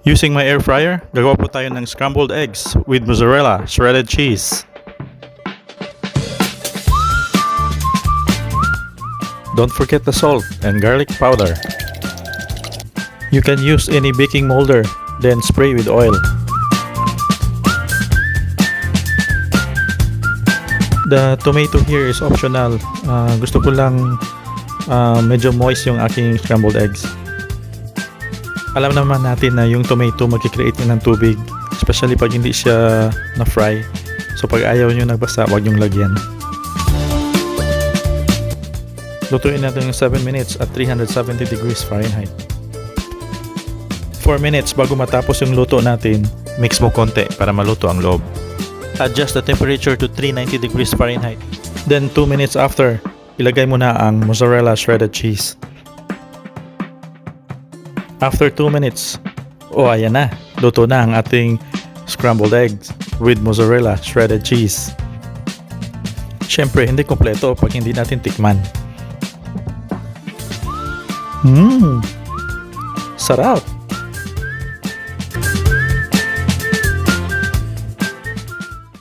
Using my air fryer, gagawa po tayo ng scrambled eggs with mozzarella, shredded cheese. Don't forget the salt and garlic powder. You can use any baking molder, then spray with oil. The tomato here is optional. Gusto ko lang medyo moist yung aking scrambled eggs. Alam naman natin na yung tomato magkikreate ng tubig, especially pag hindi siya na-fry. So pag ayaw nyo nagbasa, wag nyong lagyan. Lutuin natin yung 7 minutes at 370 degrees Fahrenheit. 4 minutes bago matapos yung luto natin, mix mo konti para maluto ang loob. Adjust the temperature to 390 degrees Fahrenheit. Then 2 minutes after, ilagay mo na ang mozzarella shredded cheese. After 2 minutes, ayan na, luto na ang ating scrambled eggs with mozzarella shredded cheese. Siyempre, hindi kompleto pag hindi natin tikman. Sarap!